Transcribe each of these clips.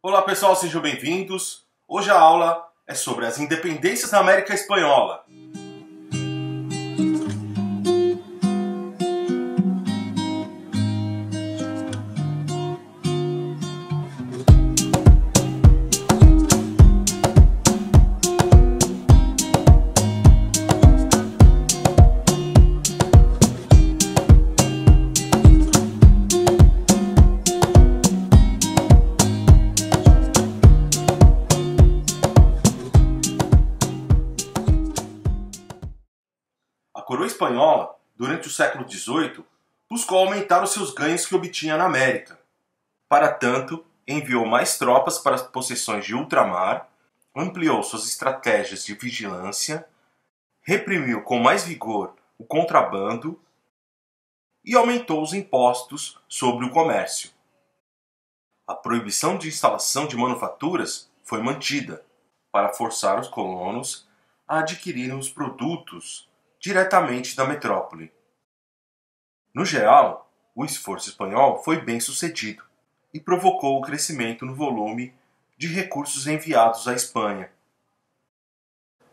Olá pessoal, sejam bem-vindos. Hoje a aula é sobre as independências na América Espanhola. A coroa espanhola, durante o século XVIII, buscou aumentar os seus ganhos que obtinha na América. Para tanto, enviou mais tropas para as possessões de ultramar, ampliou suas estratégias de vigilância, reprimiu com mais vigor o contrabando e aumentou os impostos sobre o comércio. A proibição de instalação de manufaturas foi mantida para forçar os colonos a adquirirem os produtos diretamente da metrópole. No geral, o esforço espanhol foi bem sucedido e provocou o crescimento no volume de recursos enviados à Espanha.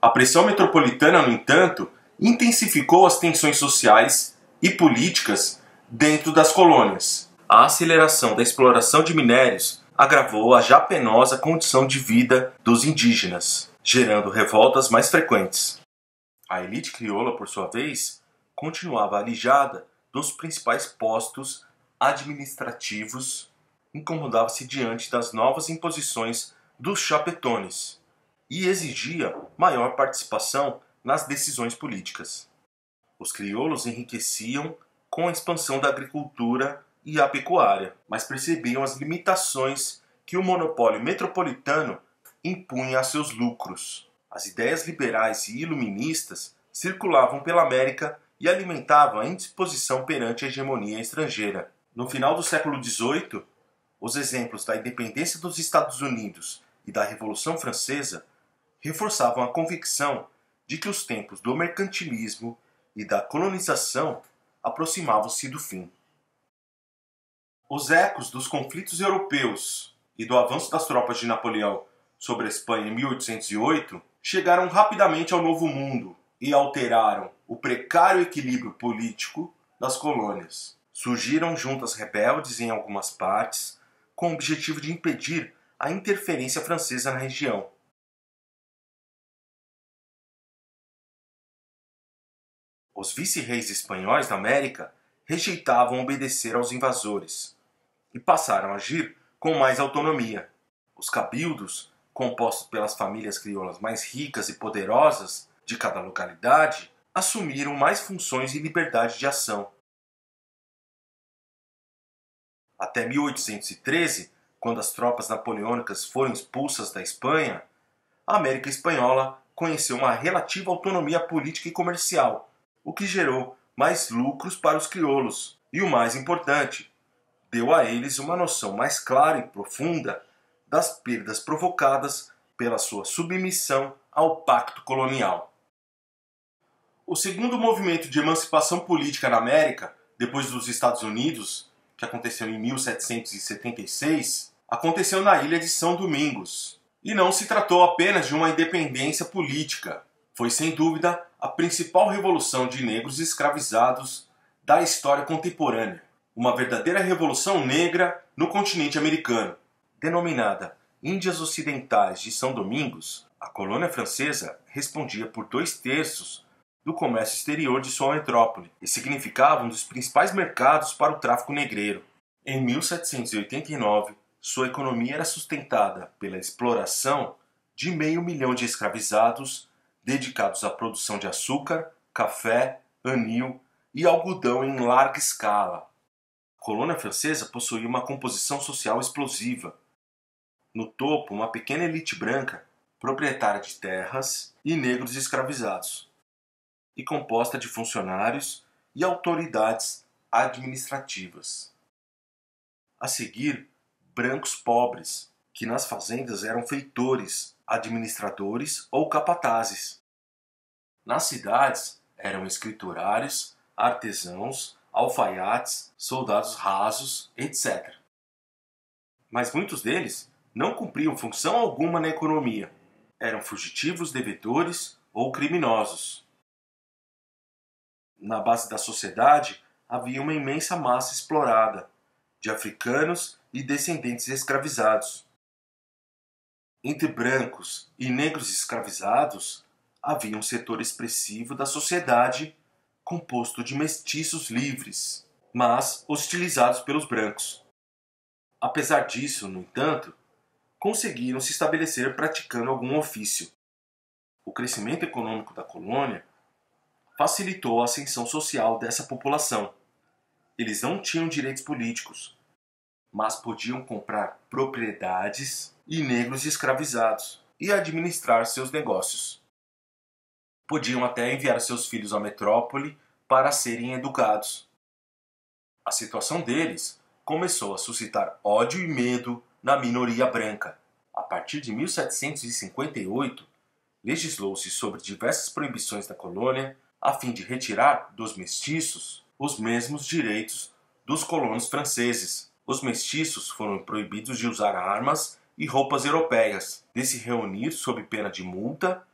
A pressão metropolitana, no entanto, intensificou as tensões sociais e políticas dentro das colônias. A aceleração da exploração de minérios agravou a já penosa condição de vida dos indígenas, gerando revoltas mais frequentes. A elite crioula, por sua vez, continuava alijada dos principais postos administrativos, incomodava-se diante das novas imposições dos chapetones e exigia maior participação nas decisões políticas. Os crioulos enriqueciam com a expansão da agricultura e a pecuária, mas percebiam as limitações que o monopólio metropolitano impunha a seus lucros. As ideias liberais e iluministas circulavam pela América e alimentavam a indisposição perante a hegemonia estrangeira. No final do século XVIII, os exemplos da independência dos Estados Unidos e da Revolução Francesa reforçavam a convicção de que os tempos do mercantilismo e da colonização aproximavam-se do fim. Os ecos dos conflitos europeus e do avanço das tropas de Napoleão sobre a Espanha em 1808 chegaram rapidamente ao Novo Mundo e alteraram o precário equilíbrio político das colônias. Surgiram juntas rebeldes em algumas partes, com o objetivo de impedir a interferência francesa na região. Os vice-reis espanhóis da América rejeitavam obedecer aos invasores e passaram a agir com mais autonomia. Os cabildos, compostos pelas famílias crioulas mais ricas e poderosas de cada localidade, assumiram mais funções e liberdade de ação. Até 1813, quando as tropas napoleônicas foram expulsas da Espanha, a América Espanhola conheceu uma relativa autonomia política e comercial, o que gerou mais lucros para os crioulos e, o mais importante, deu a eles uma noção mais clara e profunda das perdas provocadas pela sua submissão ao pacto colonial. O segundo movimento de emancipação política na América, depois dos Estados Unidos, que aconteceu em 1776, aconteceu na ilha de São Domingos. E não se tratou apenas de uma independência política. Foi, sem dúvida, a principal revolução de negros escravizados da história contemporânea. Uma verdadeira revolução negra no continente americano. Denominada Índias Ocidentais de São Domingos, a colônia francesa respondia por 2/3 do comércio exterior de sua metrópole e significava um dos principais mercados para o tráfico negreiro. Em 1789, sua economia era sustentada pela exploração de 500.000 de escravizados dedicados à produção de açúcar, café, anil e algodão em larga escala. A colônia francesa possuía uma composição social explosiva. No topo, uma pequena elite branca, proprietária de terras, e negros escravizados, e composta de funcionários e autoridades administrativas. A seguir, brancos pobres, que nas fazendas eram feitores, administradores ou capatazes. Nas cidades, eram escriturários, artesãos, alfaiates, soldados rasos, etc. Mas muitos deles não cumpriam função alguma na economia. Eram fugitivos, devedores ou criminosos. Na base da sociedade havia uma imensa massa explorada, de africanos e descendentes escravizados. Entre brancos e negros escravizados, havia um setor expressivo da sociedade composto de mestiços livres, mas hostilizados pelos brancos. Apesar disso, no entanto, conseguiram se estabelecer praticando algum ofício. O crescimento econômico da colônia facilitou a ascensão social dessa população. Eles não tinham direitos políticos, mas podiam comprar propriedades e negros escravizados e administrar seus negócios. Podiam até enviar seus filhos à metrópole para serem educados. A situação deles começou a suscitar ódio e medo na minoria branca. A partir de 1758, legislou-se sobre diversas proibições da colônia a fim de retirar dos mestiços os mesmos direitos dos colonos franceses. Os mestiços foram proibidos de usar armas e roupas europeias, de se reunir sob pena de multa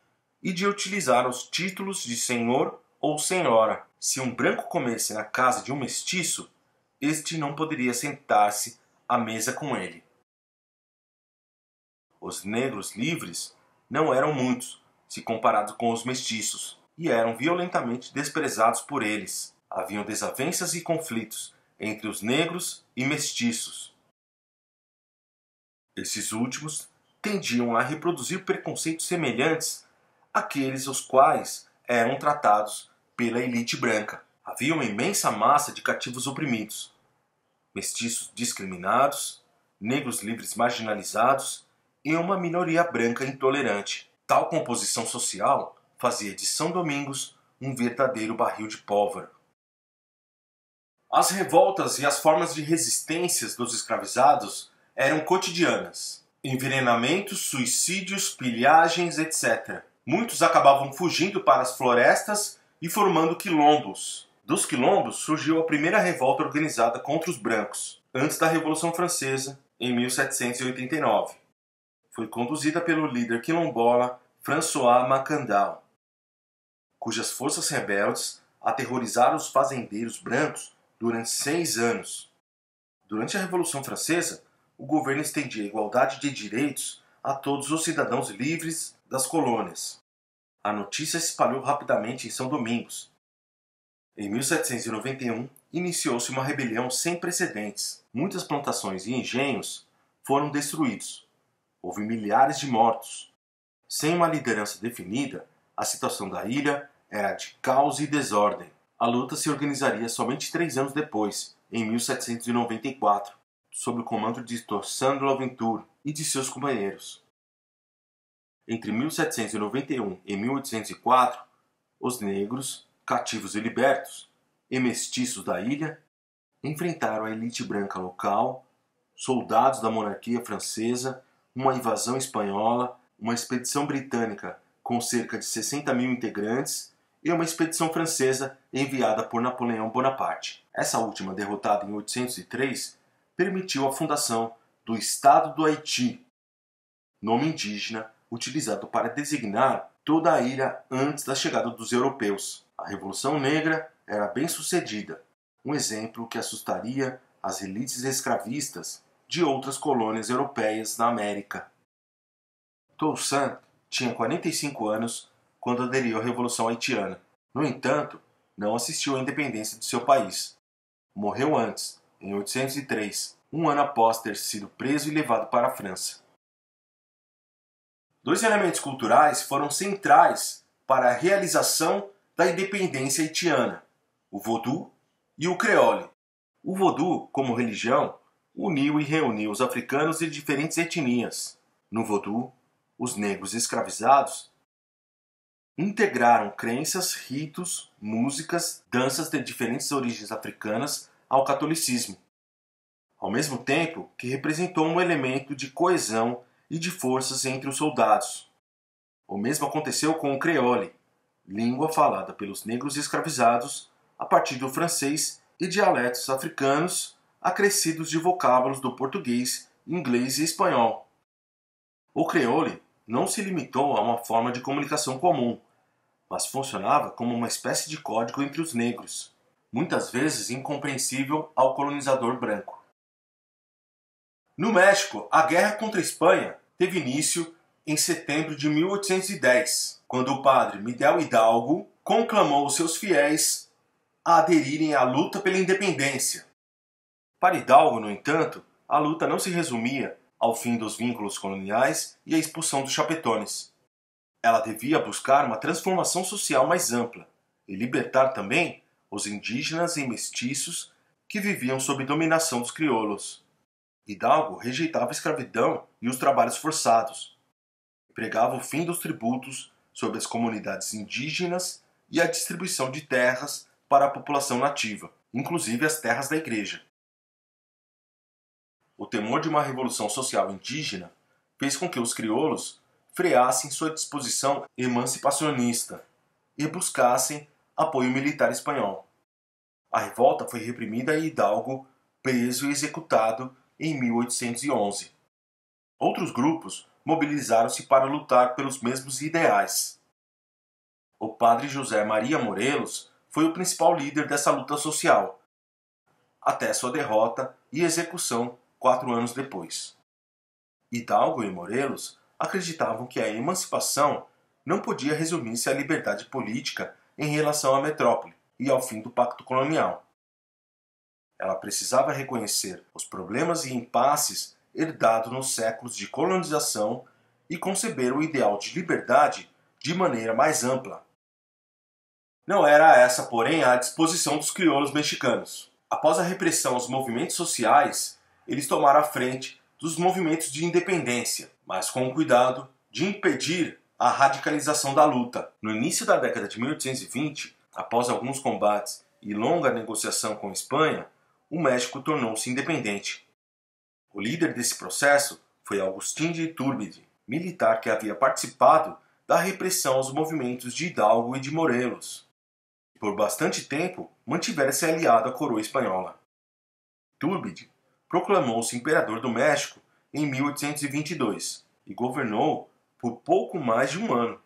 e de utilizar os títulos de senhor ou senhora. Se um branco comesse na casa de um mestiço, este não poderia sentar-se à mesa com ele. Os negros livres não eram muitos, se comparados com os mestiços, e eram violentamente desprezados por eles. Haviam desavenças e conflitos entre os negros e mestiços. Esses últimos tendiam a reproduzir preconceitos semelhantes àqueles os quais eram tratados pela elite branca. Havia uma imensa massa de cativos oprimidos, mestiços discriminados, negros livres marginalizados e uma minoria branca intolerante. Tal composição social fazia de São Domingos um verdadeiro barril de pólvora. As revoltas e as formas de resistência dos escravizados eram cotidianas. Envenenamentos, suicídios, pilhagens, etc. Muitos acabavam fugindo para as florestas e formando quilombos. Dos quilombos surgiu a primeira revolta organizada contra os brancos, antes da Revolução Francesa, em 1789. Foi conduzida pelo líder quilombola François Macandal, cujas forças rebeldes aterrorizaram os fazendeiros brancos durante 6 anos. Durante a Revolução Francesa, o governo estendia a igualdade de direitos a todos os cidadãos livres das colônias. A notícia se espalhou rapidamente em São Domingos. Em 1791, iniciou-se uma rebelião sem precedentes. Muitas plantações e engenhos foram destruídos. Houve milhares de mortos. Sem uma liderança definida, a situação da ilha era de caos e desordem. A luta se organizaria somente 3 anos depois, em 1794, sob o comando de Toussaint Louverture e de seus companheiros. Entre 1791 e 1804, os negros, cativos e libertos, e mestiços da ilha, enfrentaram a elite branca local, soldados da monarquia francesa, uma invasão espanhola, uma expedição britânica com cerca de 60 mil integrantes e uma expedição francesa enviada por Napoleão Bonaparte. Essa última, derrotada em 1803, permitiu a fundação do Estado do Haiti, nome indígena utilizado para designar toda a ilha antes da chegada dos europeus. A Revolução Negra era bem sucedida, um exemplo que assustaria as elites escravistas de outras colônias europeias na América. Toussaint tinha 45 anos quando aderiu à Revolução Haitiana. No entanto, não assistiu à independência de seu país. Morreu antes, em 1803, um ano após ter sido preso e levado para a França. 2 elementos culturais foram centrais para a realização da independência haitiana: o vodou e o creole. O vodou, como religião, uniu e reuniu os africanos de diferentes etnias. No vodou, os negros escravizados integraram crenças, ritos, músicas, danças de diferentes origens africanas ao catolicismo, ao mesmo tempo que representou um elemento de coesão e de forças entre os soldados. O mesmo aconteceu com o creole, língua falada pelos negros escravizados a partir do francês e dialetos africanos acrescidos de vocábulos do português, inglês e espanhol. O creole não se limitou a uma forma de comunicação comum, mas funcionava como uma espécie de código entre os negros, muitas vezes incompreensível ao colonizador branco. No México, a guerra contra a Espanha teve início em setembro de 1810, quando o padre Miguel Hidalgo conclamou os seus fiéis a aderirem à luta pela independência. Para Hidalgo, no entanto, a luta não se resumia ao fim dos vínculos coloniais e à expulsão dos chapetones. Ela devia buscar uma transformação social mais ampla e libertar também os indígenas e mestiços que viviam sob dominação dos crioulos. Hidalgo rejeitava a escravidão e os trabalhos forçados. Pregava o fim dos tributos sobre as comunidades indígenas e a distribuição de terras para a população nativa, inclusive as terras da igreja. O temor de uma revolução social indígena fez com que os crioulos freassem sua disposição emancipacionista e buscassem apoio militar espanhol. A revolta foi reprimida e Hidalgo preso e executado em 1811. Outros grupos mobilizaram-se para lutar pelos mesmos ideais. O padre José Maria Morelos foi o principal líder dessa luta social, até sua derrota e execução 4 anos depois. Hidalgo e Morelos acreditavam que a emancipação não podia resumir-se à liberdade política em relação à metrópole e ao fim do pacto colonial. Ela precisava reconhecer os problemas e impasses herdados nos séculos de colonização e conceber o ideal de liberdade de maneira mais ampla. Não era essa, porém, a disposição dos crioulos mexicanos. Após a repressão aos movimentos sociais, eles tomaram a frente dos movimentos de independência, mas com o cuidado de impedir a radicalização da luta. No início da década de 1820, após alguns combates e longa negociação com a Espanha, o México tornou-se independente. O líder desse processo foi Agustín de Iturbide, militar que havia participado da repressão aos movimentos de Hidalgo e de Morelos. Por bastante tempo, mantivera-se aliado à coroa espanhola. Iturbide proclamou-se imperador do México em 1822 e governou por pouco mais de um ano.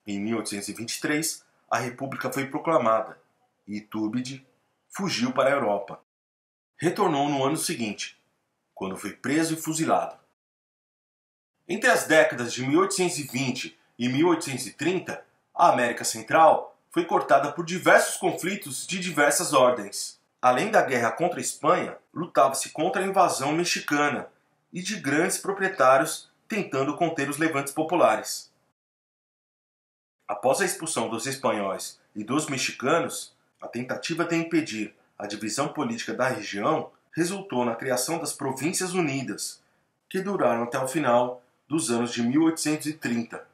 Em 1823, a República foi proclamada e Iturbide fugiu para a Europa. Retornou no ano seguinte, quando foi preso e fuzilado. Entre as décadas de 1820 e 1830, a América Central foi cortada por diversos conflitos de diversas ordens. Além da guerra contra a Espanha, lutava-se contra a invasão mexicana e de grandes proprietários tentando conter os levantes populares. Após a expulsão dos espanhóis e dos mexicanos, a tentativa de impedir a divisão política da região resultou na criação das Províncias Unidas, que duraram até o final dos anos de 1830.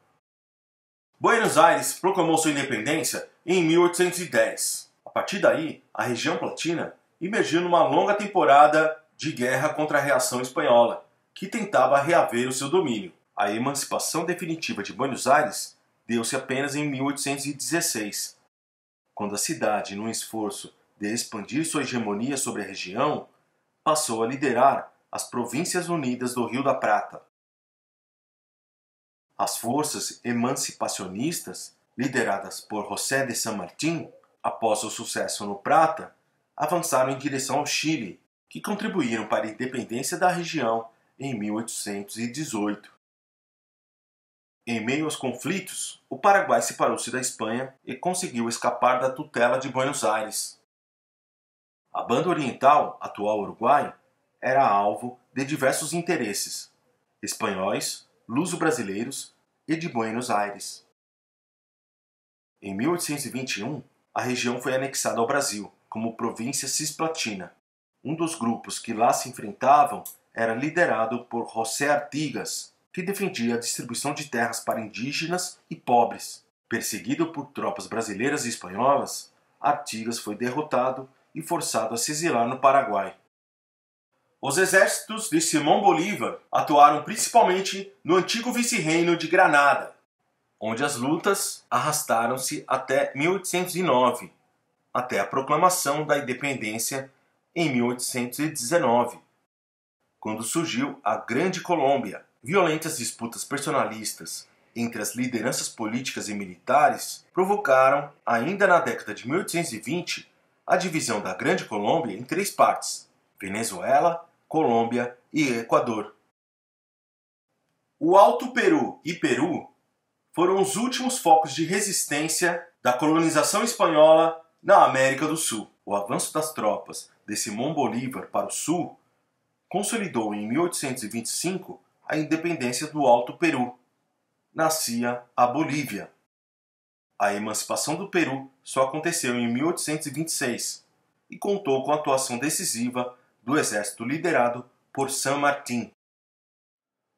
Buenos Aires proclamou sua independência em 1810. A partir daí, a região platina emergiu numa longa temporada de guerra contra a reação espanhola, que tentava reaver o seu domínio. A emancipação definitiva de Buenos Aires deu-se apenas em 1816, quando a cidade, num esforço de expandir sua hegemonia sobre a região, passou a liderar as Províncias Unidas do Rio da Prata. As forças emancipacionistas, lideradas por José de San Martín, após o sucesso no Prata, avançaram em direção ao Chile, que contribuíram para a independência da região em 1818. Em meio aos conflitos, o Paraguai separou-se da Espanha e conseguiu escapar da tutela de Buenos Aires. A banda oriental, atual Uruguai, era alvo de diversos interesses, espanhóis, luso-brasileiros e de Buenos Aires. Em 1821, a região foi anexada ao Brasil, como província cisplatina. Um dos grupos que lá se enfrentavam era liderado por José Artigas, que defendia a distribuição de terras para indígenas e pobres. Perseguido por tropas brasileiras e espanholas, Artigas foi derrotado e forçado a se exilar no Paraguai. Os exércitos de Simão Bolívar atuaram principalmente no antigo vice-reino de Granada, onde as lutas arrastaram-se até 1809, até a proclamação da independência em 1819, quando surgiu a Grande Colômbia, Violentas disputas personalistas entre as lideranças políticas e militares provocaram, ainda na década de 1820, a divisão da Grande Colômbia em 3 partes: Venezuela, Colômbia e Equador. O Alto Peru e Peru foram os últimos focos de resistência da colonização espanhola na América do Sul. O avanço das tropas de Simón Bolívar para o sul consolidou em 1825 a independência do Alto Peru. Nascia a Bolívia. A emancipação do Peru só aconteceu em 1826 e contou com a atuação decisiva do exército liderado por San Martín.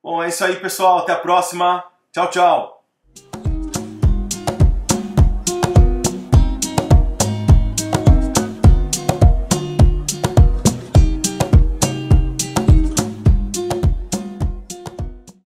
Bom, é isso aí, pessoal. Até a próxima. Tchau, tchau.